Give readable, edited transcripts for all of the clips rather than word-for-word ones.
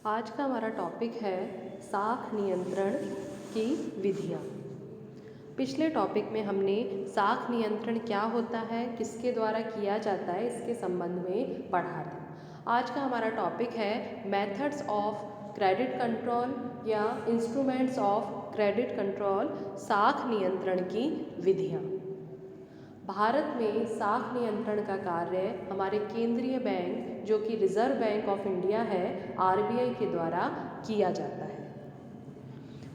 आज का हमारा टॉपिक है साख नियंत्रण की विधियाँ। पिछले टॉपिक में हमने साख नियंत्रण क्या होता है, किसके द्वारा किया जाता है, इसके संबंध में पढ़ा था। आज का हमारा टॉपिक है मेथड्स ऑफ क्रेडिट कंट्रोल या इंस्ट्रूमेंट्स ऑफ क्रेडिट कंट्रोल, साख नियंत्रण की विधियाँ। भारत में साख नियंत्रण का कार्य हमारे केंद्रीय बैंक जो कि रिजर्व बैंक ऑफ इंडिया है आरबीआई के द्वारा किया जाता है।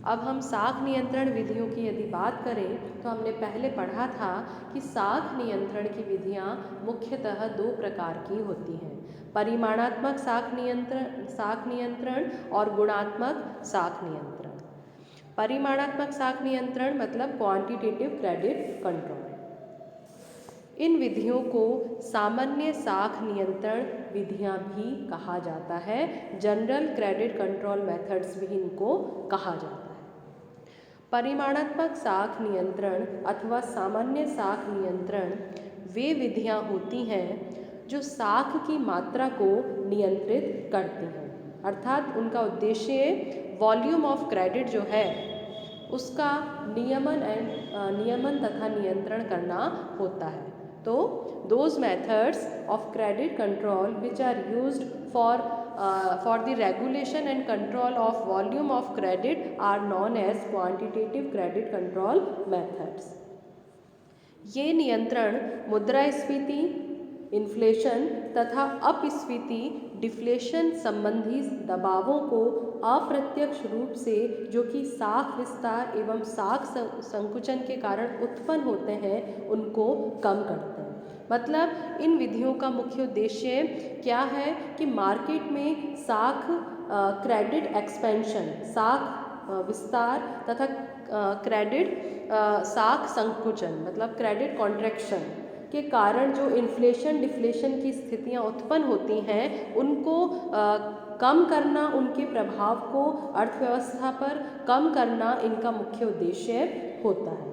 अब हम साख नियंत्रण विधियों की यदि बात करें तो हमने पहले पढ़ा था कि साख नियंत्रण की विधियां मुख्यतः दो प्रकार की होती हैं, परिमाणात्मक साख नियंत्रण और गुणात्मक साख नियंत्रण। परिमाणात्मक साख नियंत्रण मतलब क्वांटिटेटिव क्रेडिट कंट्रोल। इन विधियों को सामान्य साख नियंत्रण विधियां भी कहा जाता है, जनरल क्रेडिट कंट्रोल मेथड्स भी इनको कहा जाता है। परिमाणात्मक साख नियंत्रण अथवा सामान्य साख नियंत्रण वे विधियां होती हैं जो साख की मात्रा को नियंत्रित करती हैं, अर्थात उनका उद्देश्य वॉल्यूम ऑफ क्रेडिट जो है उसका नियमन तथा नियंत्रण करना होता है। तो those methods of credit control which are used for the regulation and control of volume of credit are known as quantitative credit control methods. ये नियंत्रण मुद्रास्फीति, इन्फ्लेशन तथा अपस्फीति डिफ्लेशन संबंधी दबावों को अप्रत्यक्ष रूप से जो कि साख विस्तार एवं साख संकुचन के कारण उत्पन्न होते हैं उनको कम करते हैं। मतलब इन विधियों का मुख्य उद्देश्य क्या है कि मार्केट में साख क्रेडिट एक्सपेंशन, साख विस्तार तथा क्रेडिट साख संकुचन मतलब क्रेडिट कॉन्ट्रैक्शन के कारण जो इन्फ्लेशन डिफ्लेशन की स्थितियां उत्पन्न होती हैं उनको कम करना, उनके प्रभाव को अर्थव्यवस्था पर कम करना इनका मुख्य उद्देश्य होता है।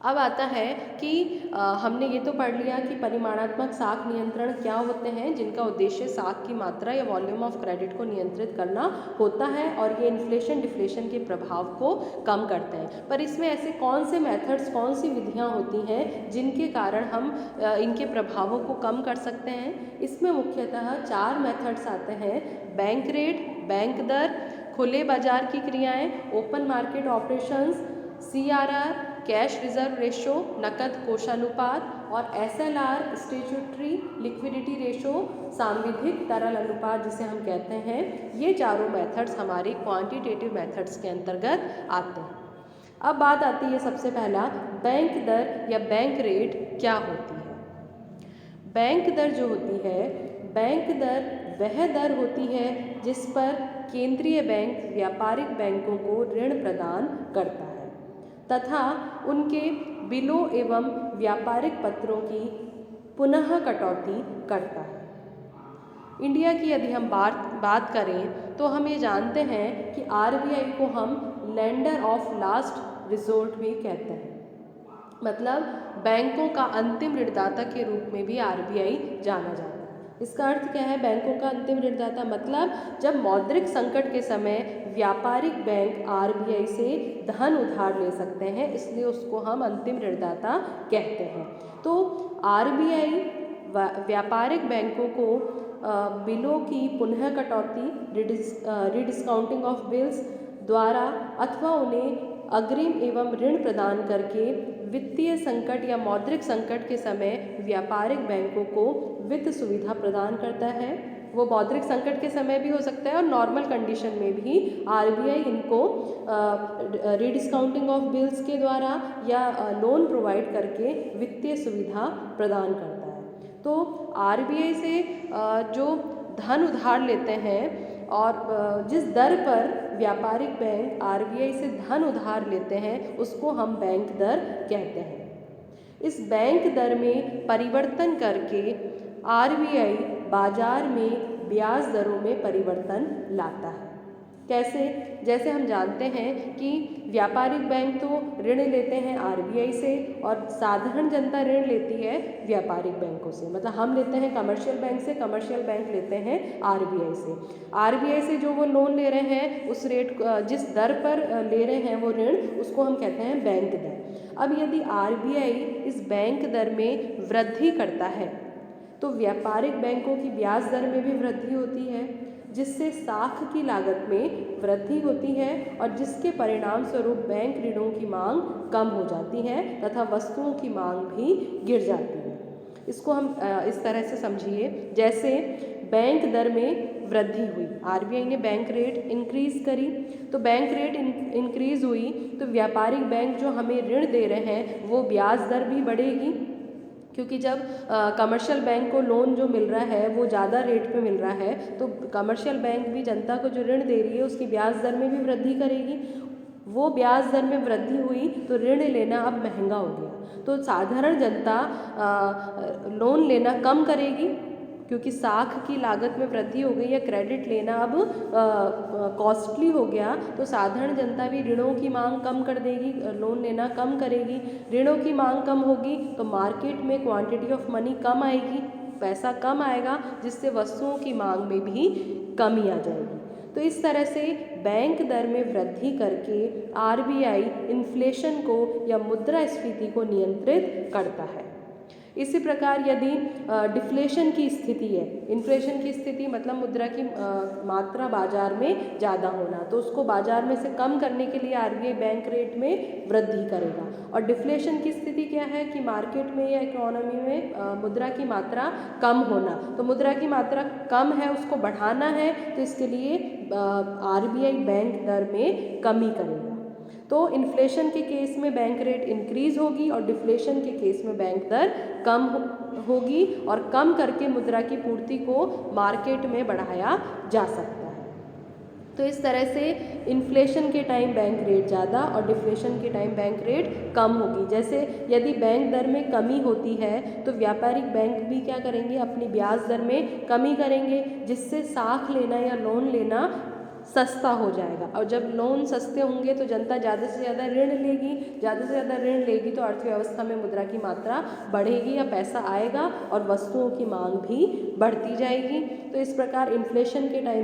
अब आता है कि हमने ये तो पढ़ लिया कि परिमाणात्मक साख नियंत्रण क्या होते हैं, जिनका उद्देश्य साख की मात्रा या वॉल्यूम ऑफ क्रेडिट को नियंत्रित करना होता है और ये इन्फ्लेशन डिफ्लेशन के प्रभाव को कम करते हैं। पर इसमें ऐसे कौन से मेथड्स, कौन सी विधियां होती हैं जिनके कारण हम इनके प्रभावों को कम कर सकते हैं? इसमें मुख्यतः 4 मेथड्स आते हैं: बैंक रेट, बैंक दर, खुले बाजार की क्रियाएं, open market operations, CRR, cash reserve ratio, नकद कोषानुपात और SLR, स्टैट्यूटरी लिक्विडिटी रेशो, सांविधिक तरल अनुपात जिसे हम कहते हैं। ये चारों मेथड्स हमारे क्वांटिटेटिव मेथड्स के अंतर्गत आते हैं। अब बात आती है सबसे पहला, बैंक दर या बैंक रेट क्या होती है। बैंक दर जो होती है, बैंक दर वह दर होती है जिस पर केंद्रीय बैंक व्यापारिक बैंकों को ऋण प्रदान करता है तथा उनके बिलों एवं व्यापारिक पत्रों की पुनः कटौती करता है। इंडिया की यदि हम बात करें तो हम ये जानते हैं कि आरबीआई को हम लेंडर ऑफ लास्ट रिसोर्ट भी कहते हैं, मतलब बैंकों का अंतिम ऋणदाता के रूप में भी आरबीआई जाना जाता है। इसका अर्थ क्या है बैंकों का अंतिम ऋणदाता? मतलब जब मौद्रिक संकट के समय व्यापारिक बैंक आरबीआई से धन उधार ले सकते हैं, इसलिए उसको हम अंतिम ऋणदाता कहते हैं। तो आरबीआई व्यापारिक बैंकों को बिलों की पुनः कटौती, रिडिस्काउंटिंग ऑफ बिल्स द्वारा अथवा उन्हें अग्रिम एवं ऋण प्रदान करके वित्तीय संकट या मौद्रिक संकट के समय व्यापारिक बैंकों को वित्त सुविधा प्रदान करता है। वो मौद्रिक संकट के समय भी हो सकता है और नॉर्मल कंडीशन में भी आरबीआई इनको रिडिस्काउंटिंग ऑफ बिल्स के द्वारा या लोन प्रोवाइड करके वित्तीय सुविधा प्रदान करता है। तो आरबीआई से जो धन उधार लेते हैं और जिस दर पर व्यापारिक बैंक आरबीआई से धन उधार लेते हैं उसको हम बैंक दर कहते हैं। इस बैंक दर में परिवर्तन करके आरबीआई बाजार में ब्याज दरों में परिवर्तन लाता है। कैसे? जैसे हम जानते हैं कि व्यापारिक बैंक तो ऋण लेते हैं आरबीआई से और साधारण जनता ऋण लेती है व्यापारिक बैंकों से। मतलब हम लेते हैं कमर्शियल बैंक से, कमर्शियल बैंक लेते हैं आरबीआई से। आरबीआई से जो वो लोन ले रहे हैं उस रेट जिस दर पर ले रहे हैं वो ऋण, उसको हम कहते हैं बैंक दर। अब यदि आरबीआई इस बैंक दर में वृद्धि करता है तो व्यापारिक बैंकों की ब्याज दर में भी वृद्धि होती है, जिससे साख की लागत में वृद्धि होती है और जिसके परिणाम स्वरूप बैंक ऋणों की मांग कम हो जाती है तथा वस्तुओं की मांग भी गिर जाती है। इसको हम इस तरह से समझिए, जैसे बैंक दर में वृद्धि हुई, आरबीआई ने बैंक रेट इंक्रीज करी, तो बैंक रेट इंक्रीज हुई तो व्यापारिक बैंक जो हमें ऋण दे रहे हैं वो ब्याज दर भी बढ़ेगी, क्योंकि जब कमर्शियल बैंक को लोन जो मिल रहा है वो ज़्यादा रेट पे मिल रहा है तो कमर्शियल बैंक भी जनता को जो ऋण दे रही है उसकी ब्याज दर में भी वृद्धि करेगी। वो ब्याज दर में वृद्धि हुई तो ऋण लेना अब महंगा हो गया, तो साधारण जनता लोन लेना कम करेगी, क्योंकि साख की लागत में वृद्धि हो गई या क्रेडिट लेना अब कॉस्टली हो गया, तो साधारण जनता भी ऋणों की मांग कम कर देगी, लोन लेना कम करेगी। ऋणों की मांग कम होगी तो मार्केट में क्वांटिटी ऑफ मनी कम आएगी, पैसा कम आएगा, जिससे वस्तुओं की मांग में भी कमी आ जाएगी। तो इस तरह से बैंक दर में वृद्धि करके आरबीआई इन्फ्लेशन को या मुद्रास्फीति को नियंत्रित करता है। इसी प्रकार यदि डिफ्लेशन की स्थिति है, इन्फ्लेशन की स्थिति मतलब मुद्रा की मात्रा बाजार में ज़्यादा होना, तो उसको बाजार में से कम करने के लिए आरबीआई बैंक रेट में वृद्धि करेगा। और डिफ्लेशन की स्थिति क्या है कि मार्केट में या इकोनॉमी में मुद्रा की मात्रा कम होना, तो मुद्रा की मात्रा कम है उसको बढ़ाना है, तो इसके लिए आरबीआई बैंक दर में कमी करेगा। तो इन्फ्लेशन के केस में बैंक रेट इंक्रीज होगी और डिफ्लेशन के केस में बैंक दर कम होगी, और कम करके मुद्रा की पूर्ति को मार्केट में बढ़ाया जा सकता है। तो इस तरह से इन्फ्लेशन के टाइम बैंक रेट ज़्यादा और डिफ्लेशन के टाइम बैंक रेट कम होगी। जैसे यदि बैंक दर में कमी होती है तो व्यापारिक बैंक भी क्या करेंगे, अपनी ब्याज दर में कमी करेंगे, जिससे साख लेना या लोन लेना सस्ता हो जाएगा। और जब लोन सस्ते होंगे तो जनता ज़्यादा से ज़्यादा ऋण लेगी, ज़्यादा से ज़्यादा ऋण लेगी तो अर्थव्यवस्था में मुद्रा की मात्रा बढ़ेगी या पैसा आएगा और वस्तुओं की मांग भी बढ़ती जाएगी। तो इस प्रकार इन्फ्लेशन के टाइम